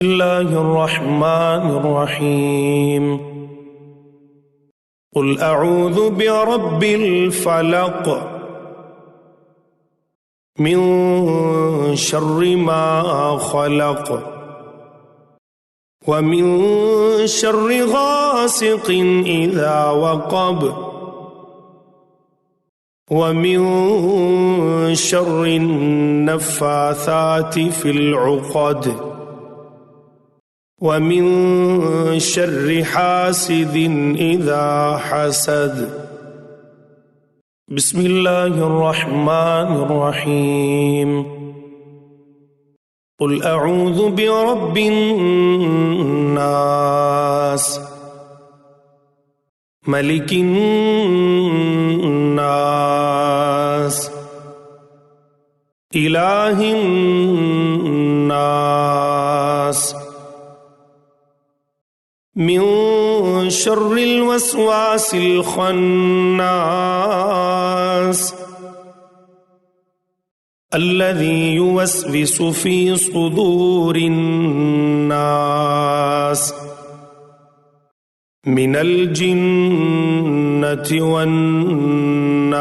الله الرحمن الرحيم قل أعوذ برب الفلق من شر ما خلق ومن شر غاسق إذا وقب ومن شر النفاثات في العقد ومن شر حاسد إذا حسد. بسم الله الرحمن الرحيم قل أعوذ برب الناس ملك الناس إله الناس من شر الوسواس الخناس الذي يوسوس في صدور الناس من الجنة والناس.